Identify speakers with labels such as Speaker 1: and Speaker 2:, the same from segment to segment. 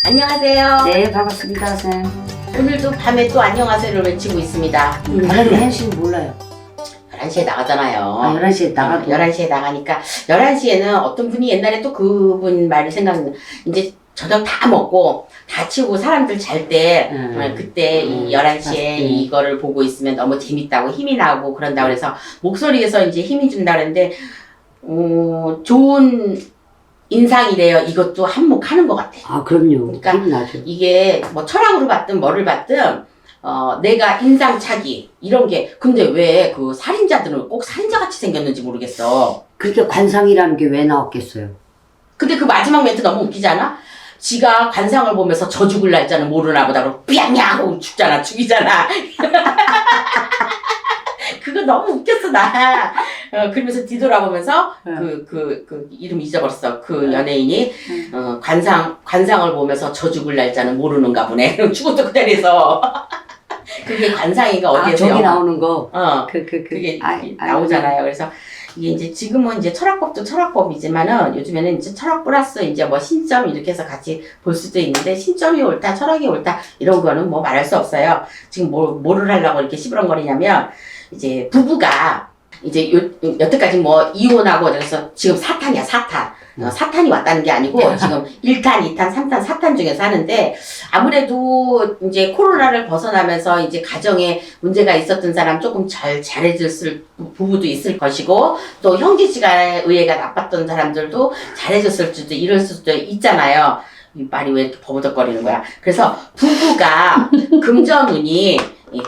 Speaker 1: 안녕하세요.
Speaker 2: 네, 반갑습니다, 선생님.
Speaker 1: 오늘도 밤에 또 안녕하세요를 외치고 있습니다.
Speaker 2: 다른 혜연씨는 몰라요.
Speaker 1: 11시에 나가잖아요.
Speaker 2: 아, 11시에 나가도.
Speaker 1: 11시에 나가니까 11시에는 어떤 분이 옛날에 또 그분 말을 생각나는 이제 저녁 다 먹고 다 치우고 사람들 잘 때 그때 이 11시에 이거를 보고 있으면 너무 재밌다고 힘이 나고 그런다고 그래서 목소리에서 이제 힘이 준다 그랬는데 좋은 인상이래요. 이것도 한몫하는 것 같아요.
Speaker 2: 아, 그럼요.
Speaker 1: 그러니까
Speaker 2: 힘나죠.
Speaker 1: 이게 뭐 철학으로 봤든 뭐를 봤든 내가 인상차기 이런 게 근데 왜 그 살인자들은 꼭 살인자같이 생겼는지 모르겠어.
Speaker 2: 그렇게 관상이라는 게 왜 나왔겠어요?
Speaker 1: 근데 그 마지막 멘트 너무 웃기지 않아? 지가 관상을 보면서 저 죽을 날짜는 모르나 보다 그러고 삐양냥 하고 죽잖아. 죽이잖아. 그거 너무 웃겼어 나. 그러면서 뒤돌아보면서 그 이름 잊어버렸어. 그 연예인이 관상을 보면서 저 죽을 날짜는 모르는가 보네. 죽어도 그 자리에서. 그게 관상이가 어디에서
Speaker 2: 저기 나오는 거.
Speaker 1: 그게 나오잖아요. 그래서 이게 이제 지금은 이제 철학법도 철학법이지만은 요즘에는 이제 철학 플러스 이제 뭐 신점 이렇게 해서 같이 볼 수도 있는데 신점이 옳다, 철학이 옳다 이런 거는 뭐 말할 수 없어요. 지금 뭐를 하려고 이렇게 시부렁거리냐면 이제 부부가 이제 여태까지 뭐 이혼하고 그래서 지금 사탄이야 사탄. 사탄이 왔다는 게 아니고 지금 1탄, 2탄, 3탄, 4탄 중에서 하는데 아무래도 이제 코로나를 벗어나면서 이제 가정에 문제가 있었던 사람 조금 잘해줬을 부부도 있을 것이고 또 형제지간의 의해가 나빴던 사람들도 잘해줬을 수도 이럴 수도 있잖아요. 이 말이 왜 이렇게 버벅거리는 거야. 그래서 부부가 금전운이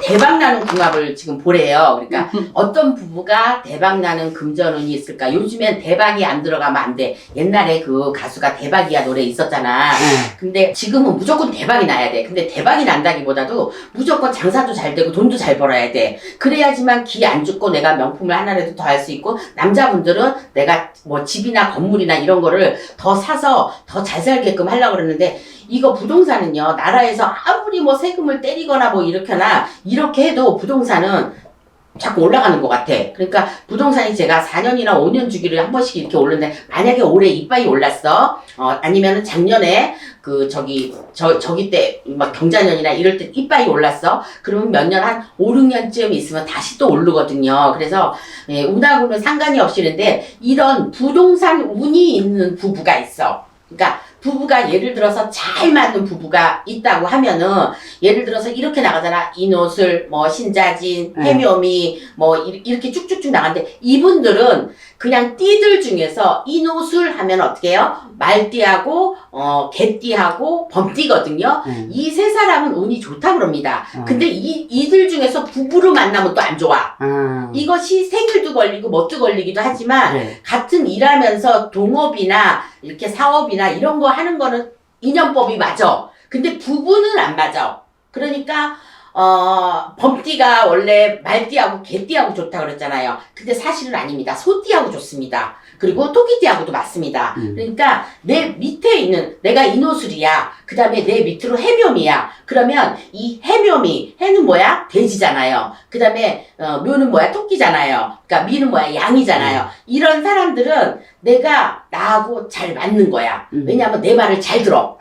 Speaker 1: 대박나는 궁합을 지금 보래요. 그러니까 어떤 부부가 대박나는 금전운이 있을까? 요즘엔 대박이 안 들어가면 안 돼. 옛날에 그 가수가 대박이야 노래 있었잖아. 근데 지금은 무조건 대박이 나야 돼. 근데 대박이 난다기보다도 무조건 장사도 잘 되고 돈도 잘 벌어야 돼. 그래야지만 기 안 죽고 내가 명품을 하나라도 더 할 수 있고 남자분들은 내가 뭐 집이나 건물이나 이런 거를 더 사서 더 잘 살게끔 하려고 그러는데 이거 부동산은요, 나라에서 아무리 뭐 세금을 때리거나 뭐 이렇게 해도 부동산은 자꾸 올라가는 것 같아. 그러니까 부동산이 제가 4년이나 5년 주기를 한 번씩 이렇게 오르는데, 만약에 올해 이빠이 올랐어, 아니면은 작년에 저기 때, 막 경자년이나 이럴 때 이빠이 올랐어? 그러면 몇 년 한 5, 6년쯤 있으면 다시 또 오르거든요. 그래서, 운하고는 상관이 없이는데, 이런 부동산 운이 있는 부부가 있어. 그러니까, 부부가 예를 들어서 잘 맞는 부부가 있다고 하면은 예를 들어서 이렇게 나가잖아. 이노술, 뭐 신자진, 해묘미 뭐 이렇게 쭉쭉쭉 나가는데 이분들은 그냥 띠들 중에서 이노술 하면 어떻게 해요? 말띠하고 개띠하고 범띠거든요. 이 세 사람은 운이 좋다 그럽니다. 근데 이들 중에서 부부로 만나면 또 안 좋아. 이것이 생일도 걸리고 뭣도 걸리기도 하지만 같은 일하면서 동업이나 이렇게 사업이나 이런 거 하는 거는 인연법이 맞아. 근데 부부는 안 맞아. 그러니까 범띠가 원래 말띠하고 개띠하고 좋다 그랬잖아요. 근데 사실은 아닙니다. 소띠하고 좋습니다. 그리고 토끼띠하고도 맞습니다. 그러니까 내 밑에 있는 내가 인호술이야. 그 다음에 내 밑으로 해묘미야. 그러면 이 해묘미, 해는 뭐야? 돼지잖아요. 그 다음에 묘는 뭐야? 토끼잖아요. 그러니까 미는 뭐야? 양이잖아요. 이런 사람들은 내가 나하고 잘 맞는 거야. 왜냐하면 내 말을 잘 들어.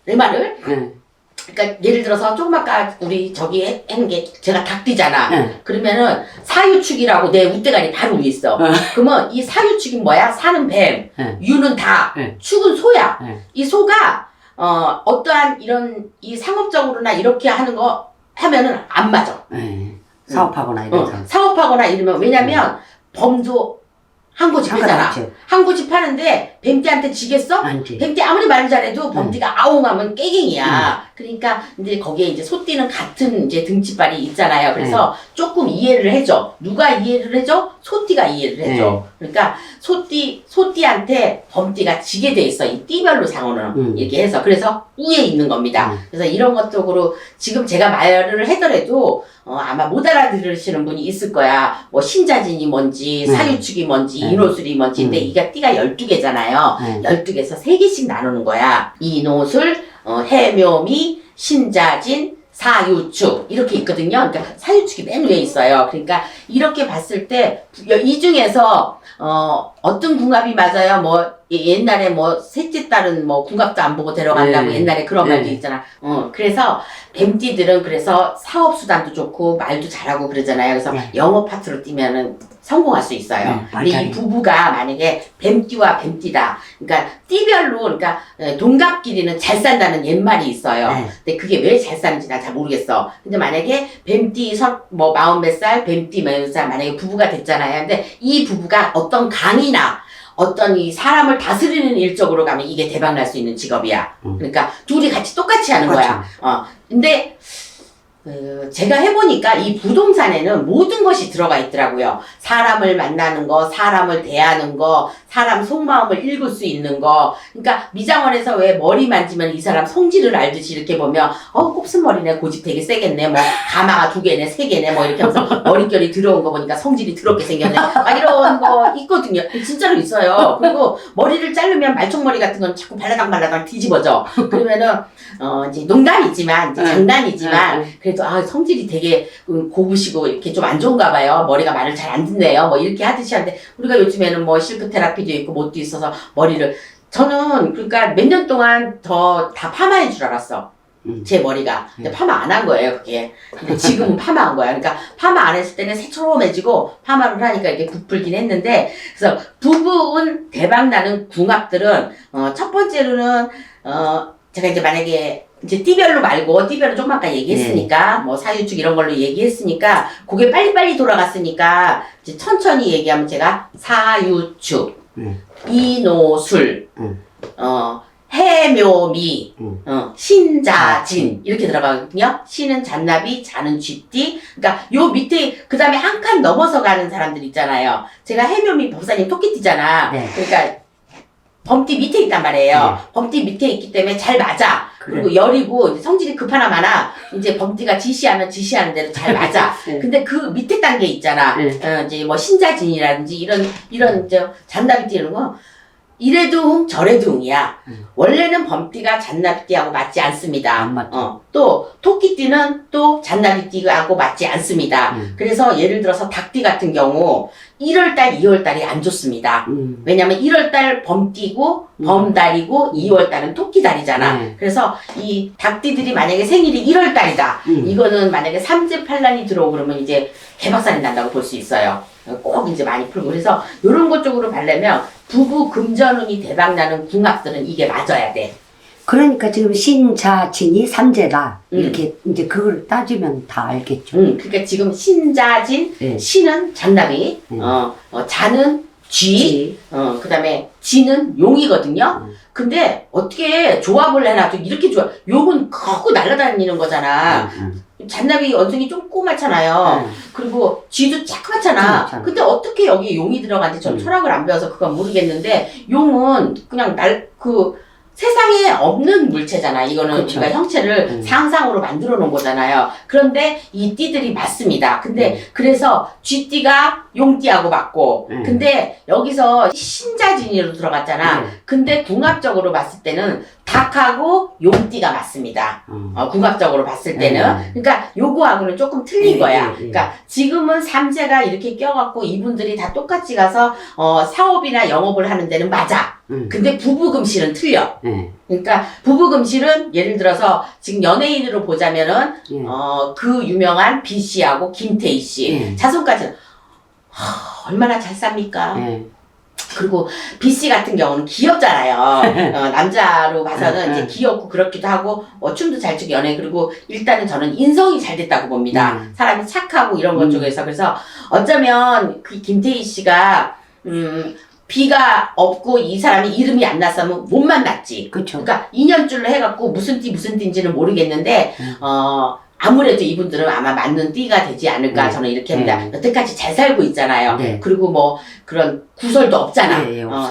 Speaker 1: 내 말을. 그러니까 예를 들어서 조금 아까 우리 저기 했는 게 제가 닭띠잖아. 그러면은 사유축이라고 내 웃대가리 바로 위에 있어. 그러면 이 사유축이 뭐야? 사는 뱀, 유는 닭, 축은 소야. 이 소가 어떠한 이런 이 상업적으로나 이렇게 하는 거 하면은 안 맞아.
Speaker 2: 사업하거나 이런 사람.
Speaker 1: 사업하거나 이러면 왜냐면 범도 한 고집 하잖아. 한 고집 하는데 뱀띠한테 지겠어?
Speaker 2: 아니지.
Speaker 1: 뱀띠 아무리 말을 잘해도 범띠가 아웅하면 깨갱이야. 그러니까 이제 거기에 이제 소띠는 같은 이제 등치발이 있잖아요. 그래서 조금 이해를 해줘. 누가 이해를 해줘? 소띠가 이해를 해줘. 그러니까 소띠한테 범띠가 지게 돼 있어. 이 띠별로 상호는 이렇게 해서 그래서 우에 있는 겁니다. 그래서 이런 것 쪽으로 지금 제가 말을 하더라도 아마 못 알아들으시는 분이 있을 거야. 뭐 신자진이 뭔지 사유축이 뭔지 인호술이 뭔지 근데 이게 띠가 12개잖아요. 12개에서 3개씩 나누는 거야. 인호술, 해묘미, 신자진, 사유축 이렇게 있거든요. 그러니까 사유축이 맨 위에 있어요. 그러니까 이렇게 봤을 때 이 중에서 어떤 궁합이 맞아요? 뭐 옛날에 뭐 셋째 딸은 뭐 궁합도 안 보고 데려간다고
Speaker 2: 네.
Speaker 1: 옛날에 그런 말도
Speaker 2: 네.
Speaker 1: 있잖아. 그래서 뱀띠들은 그래서 사업 수단도 좋고 말도 잘하고 그러잖아요. 그래서
Speaker 2: 네.
Speaker 1: 영어 파트로 뛰면은 성공할 수 있어요.
Speaker 2: 네,
Speaker 1: 근데 이
Speaker 2: 맞아요.
Speaker 1: 부부가 만약에 뱀띠와 뱀띠다. 그러니까 띠별로 그러니까 동갑끼리는 잘 산다는 옛말이 있어요.
Speaker 2: 네.
Speaker 1: 근데 그게 왜 잘 사는지 난 잘 모르겠어. 근데 만약에 뱀띠 뭐 40몇 살, 뱀띠 몇 살 만약에 부부가 됐잖아요. 근데 이 부부가 어떤 강의나 어떤 이 사람을 다스리는 일적으로 가면 이게 대박 날 수 있는 직업이야. 그러니까 둘이 같이 똑같이 하는 거야. 근데 제가 해보니까 이 부동산에는 모든 것이 들어가 있더라고요. 사람을 만나는 거, 사람을 대하는 거, 사람 속마음을 읽을 수 있는 거. 그러니까 미장원에서 왜 머리 만지면 이 사람 성질을 알듯이 이렇게 보면 곱슬머리네, 고집 되게 세겠네, 뭐 가마가 2개네, 3개네, 뭐 이렇게 하면서 머릿결이 들어온 거 보니까 성질이 더럽게 생겼네. 막 이런 거 있거든요. 진짜로 있어요. 그리고 머리를 자르면 말총머리 같은 건 자꾸 발라당 뒤집어져. 그러면은 이제 농담이지만, 이제 장난이지만, 그래도 성질이 되게 고우시고 이렇게 좀 안 좋은가 봐요. 머리가 말을 잘 안 듣네요. 뭐 이렇게 하듯이 하는데 우리가 요즘에는 뭐 실크 테라피도 있고 못도 있어서 머리를 저는 그러니까 몇 년 동안 더 다 파마인 줄 알았어. 제 머리가. 근데 파마 안 한 거예요, 그게. 근데 지금은 파마한 거야. 그러니까 파마 안 했을 때는 새초롬해지고 파마를 하니까 이렇게 부풀긴 했는데 그래서 부부운 대박나는 궁합들은 첫 번째로는 제가 이제 만약에 이제 띠별로 말고 띠별로 조금 아까 얘기했으니까 뭐 사유축 이런 걸로 얘기했으니까 그게 빨리빨리 돌아갔으니까 이제 천천히 얘기하면 제가 사유축 이노술 해묘미 신자진 이렇게 들어가거든요. 신은 잔나비, 자는 쥐띠. 그러니까 요 밑에 그 다음에 한 칸 넘어서 가는 사람들 있잖아요. 제가 해묘미 법사님 토끼띠잖아.
Speaker 2: 네.
Speaker 1: 그러니까 범띠 밑에 있단 말이에요. 범띠 밑에 있기 때문에 잘 맞아. 그리고 열이고 이제 성질이 급하나 마나 이제 범띠가 지시하면 지시하는 대로 잘 맞아. 근데 그 밑에 단계 있잖아. 이제 뭐 신자진이라든지 이런 이제 잔나비띠 이런 거 이래도 흥 저래도 흥이야. 원래는 범띠가 잔나비띠하고 맞지 않습니다.
Speaker 2: 안 맞죠.
Speaker 1: 또 토끼띠는 또 잔나비띠하고 맞지 않습니다. 그래서 예를 들어서 닭띠 같은 경우 1월달, 2월달이 안 좋습니다. 왜냐면 1월달 범띠고 범달이고 2월달은 토끼달이잖아. 그래서 이 닭띠들이 만약에 생일이 1월달이다. 이거는 만약에 삼재팔란이 들어오고 그러면 이제 개박살이 난다고 볼 수 있어요. 꼭 이제 많이 풀고 그래서 요런 것 쪽으로 가려면 부부 금전운이 대박나는 궁합들은 이게 맞아야 돼.
Speaker 2: 그러니까 지금 신자진이 삼재다. 이렇게 이제 그걸 따지면 다 알겠죠.
Speaker 1: 그러니까 지금 신자진,
Speaker 2: 네.
Speaker 1: 신은 잔나비, 자는 쥐, 그 다음에 지는 용이거든요. 근데 어떻게 조합을 해놔도 이렇게 좋아. 용은 크고 날아다니는 거잖아. 잔나비 원숭이 조그맣잖아요. 그리고 쥐도 조그맣잖아. 근데 어떻게 여기 용이 들어간지 전 철학을 안 배워서 그건 모르겠는데 용은 그냥 세상에 없는 물체잖아. 이거는
Speaker 2: 그렇죠.
Speaker 1: 우리가 형체를 상상으로 만들어 놓은 거잖아요. 그런데 이 띠들이 맞습니다. 근데 그래서 쥐띠가 용띠하고 맞고 근데 여기서 신자진이로 들어갔잖아. 근데 궁합적으로 봤을 때는 닭하고 용띠가 맞습니다. 궁합적으로 봤을 때는. 그러니까 요거하고는 조금 틀린 거야. 그러니까 지금은 삼재가 이렇게 껴갖고 이분들이 다 똑같이 가서 사업이나 영업을 하는 데는 맞아. 근데 부부금실은 틀려. 그러니까 부부금실은 예를 들어서 지금 연예인으로 보자면은 그 유명한 B 씨하고 김태희 씨 자손까지는 얼마나 잘 삽니까? 그리고 B 씨 같은 경우는 귀엽잖아요. 남자로 봐서는 이제 귀엽고 그렇기도 하고 춤도 잘 추고 연애 그리고 일단은 저는 인성이 잘 됐다고 봅니다. 사람이 착하고 이런 것 쪽에서 그래서 어쩌면 그 김태희 씨가 비가 없고 이 사람이 이름이 안 났으면 못 만났지.
Speaker 2: 그쵸.
Speaker 1: 그러니까 인연줄로 해갖고 무슨 띠인지는 모르겠는데 아무래도 이분들은 아마 맞는 띠가 되지 않을까 저는 이렇게 합니다. 여태까지 잘 살고 있잖아요. 그리고 뭐 그런 구설도 없잖아.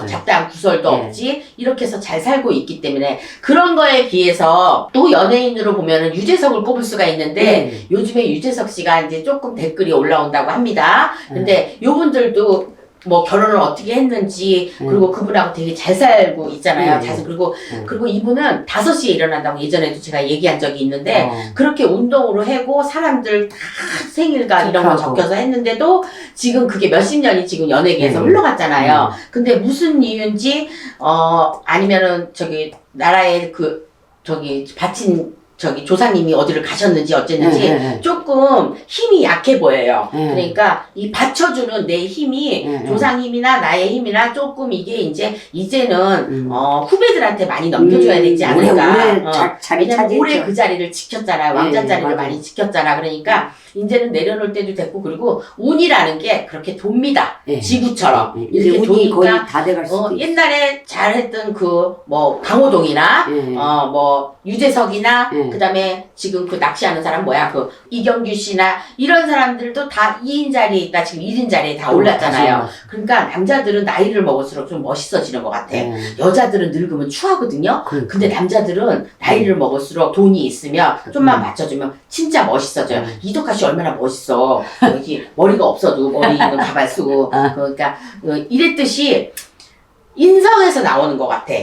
Speaker 1: 잡다한 구설도 없지. 이렇게 해서 잘 살고 있기 때문에 그런 거에 비해서 또 연예인으로 보면은 유재석을 꼽을 수가 있는데 요즘에 유재석 씨가 이제 조금 댓글이 올라온다고 합니다. 근데 요분들도 뭐 결혼을 어떻게 했는지 그리고 그분하고 되게 잘 살고 있잖아요. 그리고 이분은 5시에 일어난다고 예전에도 제가 얘기한 적이 있는데 그렇게 운동으로 하고 사람들 다 생일과 이런 거 적혀서 했는데도 지금 그게 몇십 년이 지금 연예계에서 흘러갔잖아요. 근데 무슨 이유인지 아니면은 나라의 바친 조상님이 어디를 가셨는지 어쨌는지 조금 힘이 약해 보여요. 그러니까 이 받쳐주는 내 힘이 조상 힘이나 나의 힘이나 조금 이게 이제는 후배들한테 많이 넘겨줘야 되지 않을까. 왜냐면 오래 그 자리를 지켰잖아요. 왕자 자리를 많이 지켰잖아. 그러니까 이제는 내려놓을 때도 됐고 그리고 운이라는 게 그렇게 돕니다. 지구처럼 이렇게 도니까 옛날에 잘했던 뭐 강호동이나 뭐 유재석이나 그다음에 지금 그 낚시하는 사람 이경규 씨나 이런 사람들도 다 2인 자리에 있다 지금 1인 자리에 다 올랐잖아요. 그러니까 남자들은 나이를 먹을수록 좀 멋있어지는 것 같아. 여자들은 늙으면 추하거든요. 근데 남자들은 나이를 먹을수록 돈이 있으면 좀만 받쳐주면 진짜 멋있어져요. 이덕화 씨 얼마나 멋있어. 머리가 없어도 머리 있는 가발 쓰고 그러니까 이랬듯이 인성에서 나오는 것 같아.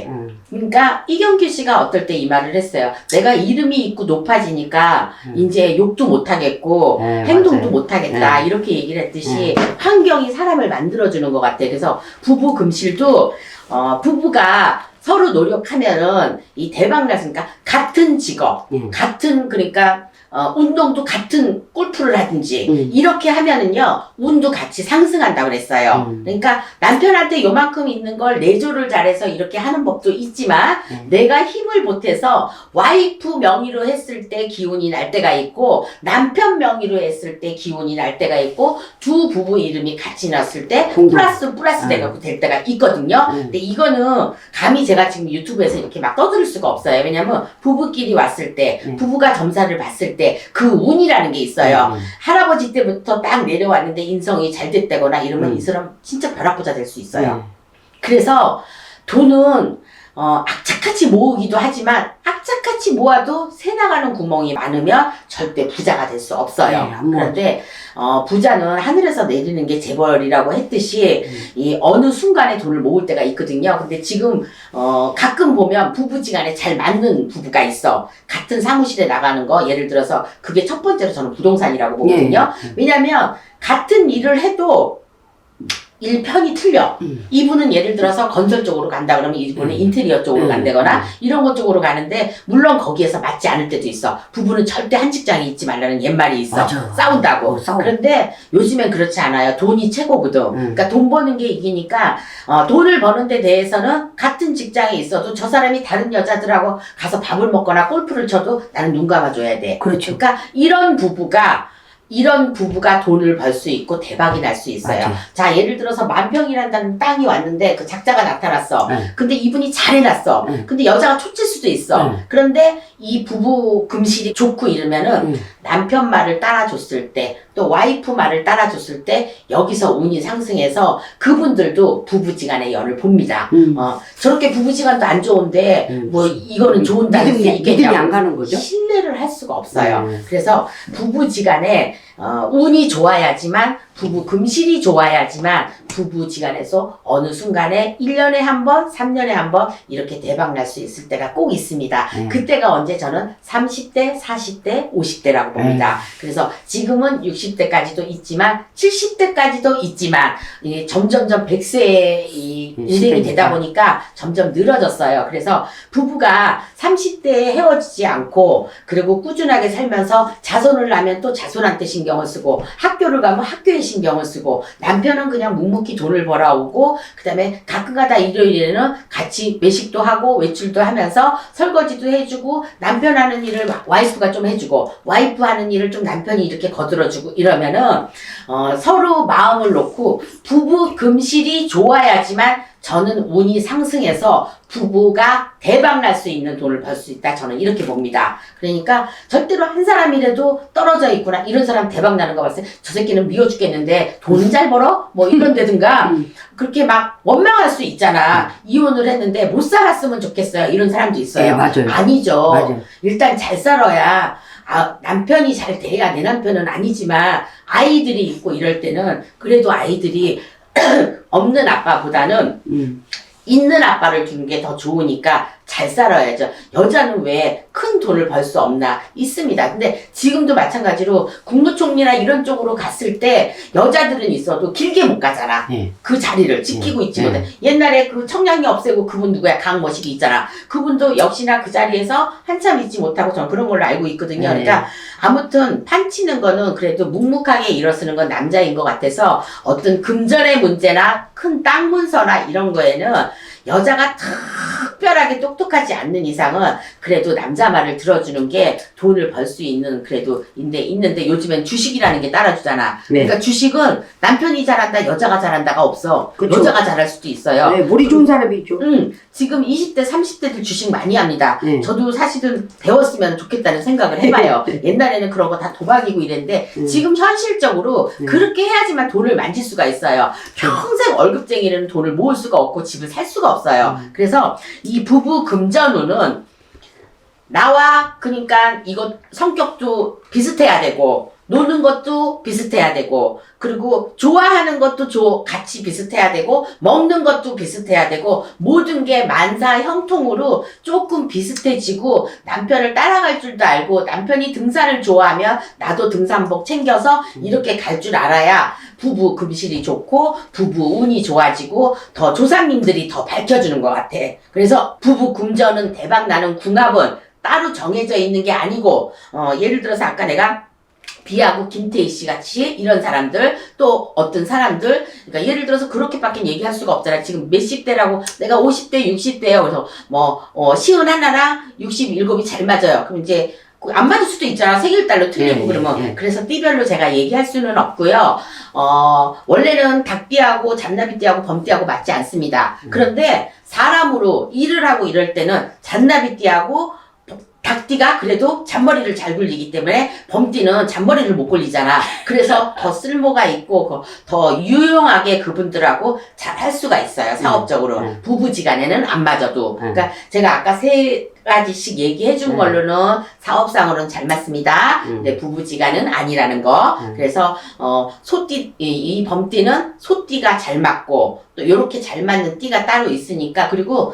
Speaker 1: 그러니까 이경규 씨가 어떨 때 이 말을 했어요. 내가 이름이 있고 높아지니까 이제 욕도 못하겠고 행동도 못하겠다 이렇게 얘기를 했듯이 환경이 사람을 만들어주는 것 같아. 그래서 부부 금실도 부부가 서로 노력하면은 이 대박 났으니까 같은 직업, 그러니까 운동도 같은 골프를 하든지 이렇게 하면은요 운도 같이 상승한다고 그랬어요. 그러니까 남편한테 요만큼 있는 걸 내조를 잘해서 이렇게 하는 법도 있지만 내가 힘을 보태서 와이프 명의로 했을 때 기운이 날 때가 있고 남편 명의로 했을 때 기운이 날 때가 있고 두 부부 이름이 같이 났을 때 플러스 될 때가 있거든요. 근데 이거는 감히 제가 지금 유튜브에서 이렇게 막 떠들 수가 없어요. 왜냐면 부부끼리 왔을 때 부부가 점사를 봤을 때 그 운이라는 게 있어요. 할아버지 때부터 딱 내려왔는데 인성이 잘 됐다거나 이러면 이 사람 진짜 벼락부자 될 수 있어요. 그래서 돈은 악착같이 모으기도 하지만 악착같이 모아도 새 나가는 구멍이 많으면 절대 부자가 될 수 없어요. 그런데 부자는 하늘에서 내리는 게 재벌이라고 했듯이 이 어느 순간에 돈을 모을 때가 있거든요. 근데 지금 가끔 보면 부부지간에 잘 맞는 부부가 있어. 같은 사무실에 나가는 거 예를 들어서 그게 첫 번째로 저는 부동산이라고 보거든요. 왜냐면 같은 일을 해도 일편이 틀려. 이분은 예를 들어서 건설 쪽으로 간다 그러면 이분은 인테리어 쪽으로 간다거나 이런 것 쪽으로 가는데 물론 거기에서 맞지 않을 때도 있어. 부부는 절대 한 직장에 있지 말라는 옛말이 있어. 싸운다고. 그런데 요즘엔 그렇지 않아요. 돈이 최고거든. 그러니까 돈 버는 게 이기니까 돈을 버는 데 대해서는 같은 직장에 있어도 저 사람이 다른 여자들하고 가서 밥을 먹거나 골프를 쳐도 나는 눈 감아줘야 돼.
Speaker 2: 그렇죠.
Speaker 1: 그러니까 이런 부부가 돈을 벌 수 있고 대박이 날 수 있어요. 자, 예를 들어서 만평이라는 땅이 왔는데 그 작자가 나타났어. 근데 이분이 잘 해놨어. 근데 여자가 초칠 수도 있어. 그런데 이 부부 금실이 좋고 이러면은 남편 말을 따라줬을 때 또 와이프 말을 따라줬을 때 여기서 운이 상승해서 그분들도 부부지간의 연을 봅니다. 저렇게 부부지간도 안 좋은데 뭐 이거는 좋은다는 게
Speaker 2: 믿음이 안 가는 거죠?
Speaker 1: 신뢰를 할 수가 없어요. 그래서 부부지간에 운이 좋아야지만 부부 금실이 좋아야지만 부부지간에서 어느 순간에 1년에 한 번, 3년에 한 번 이렇게 대박 날 수 있을 때가 꼭 있습니다. 그때가 언제 저는 30대, 40대, 50대라고 봅니다. 그래서 지금은 60대까지도 있지만 70대까지도 있지만 점점점 100세의 인생이 되다 보니까 점점 늘어졌어요. 그래서 부부가 30대에 헤어지지 않고 그리고 꾸준하게 살면서 자손을 낳으면 또 자손한테 신경을 쓰고 학교를 가면 학교에 신경을 쓰고 남편은 그냥 묵묵히 돈을 벌어오고 그 다음에 가끔가다 일요일에는 같이 외식도 하고 외출도 하면서 설거지도 해주고 남편 하는 일을 와이프가 좀 해주고 와이프 하는 일을 좀 남편이 이렇게 거들어주고 이러면은 서로 마음을 놓고 부부 금실이 좋아야지만 저는 운이 상승해서 부부가 대박 날 수 있는 돈을 벌 수 있다. 저는 이렇게 봅니다. 그러니까 절대로 한 사람이라도 떨어져 있구나. 이런 사람 대박 나는 거 봤어요. 저 새끼는 미워 죽겠는데 돈 잘 벌어? 뭐 이런 데든가 그렇게 막 원망할 수 있잖아. 이혼을 했는데 못 살았으면 좋겠어요. 이런 사람도 있어요.
Speaker 2: 네, 맞아요.
Speaker 1: 아니죠.
Speaker 2: 맞아요.
Speaker 1: 일단 잘 살아야 남편이 잘 돼야 내 남편은 아니지만 아이들이 있고 이럴 때는 그래도 아이들이 없는 아빠보다는 있는 아빠를 두는 게 더 좋으니까 잘 살아야죠. 여자는 왜 큰 돈을 벌 수 없나? 있습니다. 근데 지금도 마찬가지로 국무총리나 이런 쪽으로 갔을 때 여자들은 있어도 길게 못 가잖아.
Speaker 2: 네.
Speaker 1: 그 자리를 지키고 있지
Speaker 2: 네.
Speaker 1: 못해. 옛날에 그 청량리 없애고 그분 누구야? 강머식이 있잖아. 그분도 역시나 그 자리에서 한참 있지 못하고 저는 그런 걸로 알고 있거든요.
Speaker 2: 네.
Speaker 1: 그러니까 아무튼 판치는 거는 그래도 묵묵하게 일어서는 건 남자인 것 같아서 어떤 금전의 문제나 큰 땅 문서나 이런 거에는 여자가 특별하게 똑똑하지 않는 이상은 그래도 남자 말을 들어주는 게 돈을 벌 수 있는 그래도 있는데 요즘엔 주식이라는 게 따라주잖아.
Speaker 2: 네.
Speaker 1: 그러니까 주식은 남편이 잘한다, 여자가 잘한다가 없어.
Speaker 2: 그쵸.
Speaker 1: 여자가 잘할 수도 있어요.
Speaker 2: 네, 머리 좋은 사람이 있죠.
Speaker 1: 지금 20대, 30대들 주식 많이 합니다.
Speaker 2: 네.
Speaker 1: 저도 사실은 배웠으면 좋겠다는 생각을 해봐요. 옛날에는 그런 거 다 도박이고 이랬는데 지금 현실적으로 그렇게 해야지만 돈을 만질 수가 있어요. 평생 월급쟁이는 돈을 모을 수가 없고 집을 살 수가 없어요. 그래서 이 부부 금전운은 나와 그러니까 이거 성격도 비슷해야 되고 노는 것도 비슷해야 되고 그리고 좋아하는 것도 같이 비슷해야 되고 먹는 것도 비슷해야 되고 모든 게 만사 형통으로 조금 비슷해지고 남편을 따라갈 줄도 알고 남편이 등산을 좋아하면 나도 등산복 챙겨서 이렇게 갈 줄 알아야 부부 금실이 좋고 부부 운이 좋아지고 더 조상님들이 더 밝혀주는 것 같아. 그래서 부부 금전은 대박 나는 궁합은 따로 정해져 있는 게 아니고 예를 들어서 아까 내가 비하고 김태희 씨 같이 이런 사람들 또 어떤 사람들 그러니까 예를 들어서 그렇게밖에 얘기할 수가 없잖아. 지금 몇십 대라고 내가 50대 60대예요. 그래서 시은 하나랑 67이 잘 맞아요. 그럼 이제 안 맞을 수도 있잖아. 생일달로 틀리고 그러면 그래서 띠별로 제가 얘기할 수는 없고요. 원래는 닭띠하고 잔나비띠하고 범띠하고 맞지 않습니다. 그런데 사람으로 일을 하고 이럴 때는 잔나비띠하고 닭띠가 그래도 잔머리를 잘 굴리기 때문에 범띠는 잔머리를 못 굴리잖아. 그래서 더 쓸모가 있고 더 유용하게 그분들하고 잘 할 수가 있어요. 사업적으로. 부부지간에는 안 맞아도. 그러니까 제가 아까 세 가지씩 얘기해 준 걸로는 사업상으로는 잘 맞습니다. 근데 부부지간은 아니라는 거. 그래서 소띠 이 범띠는 소띠가 잘 맞고 또 요렇게 잘 맞는 띠가 따로 있으니까 그리고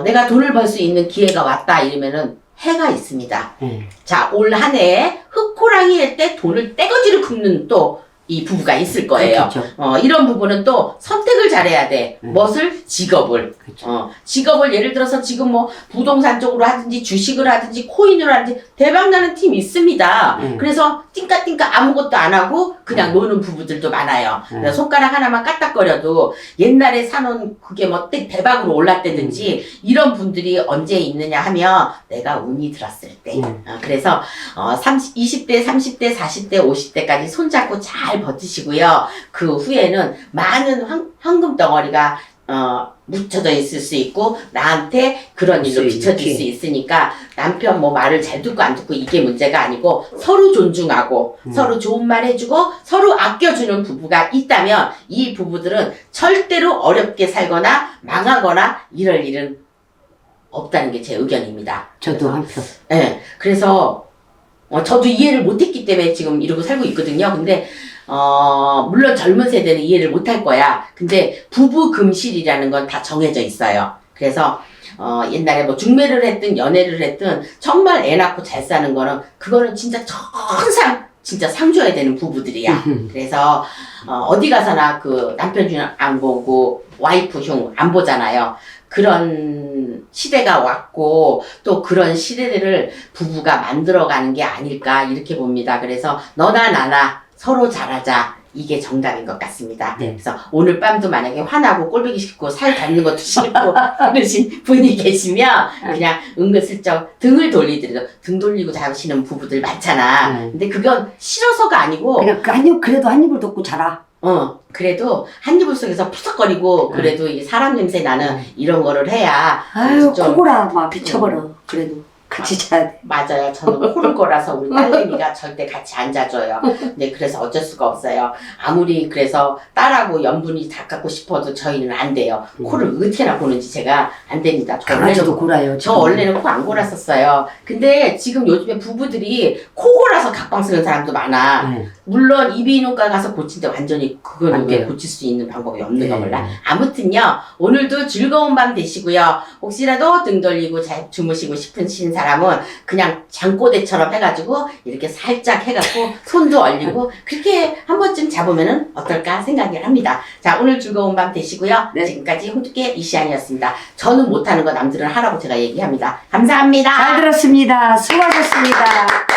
Speaker 1: 내가 돈을 벌 수 있는 기회가 왔다 이러면은 해가 있습니다. 자, 올 한 해에 흑호랑이 할 때 돈을 떼거지로 긁는 또 이 부부가 있을 거예요.
Speaker 2: 그렇죠.
Speaker 1: 이런 부분은 또 선택을 잘해야 돼. 무엇을? 직업을.
Speaker 2: 그렇죠.
Speaker 1: 직업을 예를 들어서 지금 뭐 부동산 쪽으로 하든지 주식을 하든지 코인을 하든지 대박나는 팀 있습니다. 그래서 띵까띵까 아무것도 안 하고 그냥 노는 부부들도 많아요. 그래서 손가락 하나만 까딱거려도 옛날에 사놓은 그게 뭐 대박으로 올랐다든지 이런 분들이 언제 있느냐 하면 내가 운이 들었을 때. 그래서 20대, 30대, 40대, 50대까지 손잡고 잘 버티시고요. 그 후에는 많은 황금 덩어리가 묻혀져 있을 수 있고 나한테 그런 일로 비춰질 수 있으니까 남편 뭐 말을 잘 듣고 안 듣고 이게 문제가 아니고 서로 존중하고 서로 좋은 말 해주고 서로 아껴주는 부부가 있다면 이 부부들은 절대로 어렵게 살거나 망하거나 이럴 일은 없다는 게 제 의견입니다.
Speaker 2: 저도 한표.
Speaker 1: 네, 그래서 저도 이해를 못했기 때문에 지금 이러고 살고 있거든요. 근데 물론 젊은 세대는 이해를 못할 거야. 근데 부부 금실이라는 건 다 정해져 있어요. 그래서 옛날에 뭐 중매를 했든 연애를 했든 정말 애 낳고 잘 사는 거는 그거는 진짜 천상 진짜 상 줘야 되는 부부들이야. 그래서 어디 가서나 그 남편 중 안 보고 와이프 흉 안 보잖아요. 그런 시대가 왔고 또 그런 시대들을 부부가 만들어가는 게 아닐까 이렇게 봅니다. 그래서 너나 나나 서로 잘하자. 이게 정답인 것 같습니다.
Speaker 2: 네.
Speaker 1: 그래서 오늘 밤도 만약에 화나고 꼴보기 싫고 살 닿는 것도 싫고 그러신 분이 계시면 그냥 은근슬쩍 등을 돌리더라도 등 돌리고 자시는 부부들 많잖아. 근데 그건 싫어서가 아니고
Speaker 2: 그냥 그 한 입, 그래도 한 입을 덮고 자라.
Speaker 1: 그래도 한 이불 속에서 푸석거리고 그래도 이 사람 냄새 나는 이런 거를 해야
Speaker 2: 아유,
Speaker 1: 좀
Speaker 2: 코골아 막 비쳐버려. 그래도. 같이 자야 돼.
Speaker 1: 맞아요. 저는 코를 골아서 우리 딸내미가 절대 같이 안 자줘요. 네, 그래서 어쩔 수가 없어요. 아무리 그래서 딸하고 연분이 닦고 싶어도 저희는 안 돼요. 코를 어떻게나 고는지 제가 안 됩니다.
Speaker 2: 강아지도 골아요.
Speaker 1: 저 원래는 코 안 골았었어요. 근데 지금 요즘에 부부들이 코 골아서 각방 쓰는 사람도 많아.
Speaker 2: 네.
Speaker 1: 물론 이비인후과 가서 고친데 완전히 그거는
Speaker 2: 안 돼요.
Speaker 1: 고칠 수 있는 방법이 없는
Speaker 2: 네.
Speaker 1: 거 몰라. 아무튼요, 오늘도 즐거운 밤 되시고요. 혹시라도 등 돌리고 잘 주무시고 싶으신 사람은 그냥 잠꼬대처럼 해가지고 이렇게 살짝 해갖고 손도 얼리고 그렇게 한 번쯤 잡으면은 어떨까 생각을 합니다. 자, 오늘 즐거운 밤 되시고요.
Speaker 2: 네.
Speaker 1: 지금까지 홍두깨 이시안이었습니다. 저는 못하는 거 남들은 하라고 제가 얘기합니다. 감사합니다.
Speaker 2: 잘 들었습니다. 수고하셨습니다.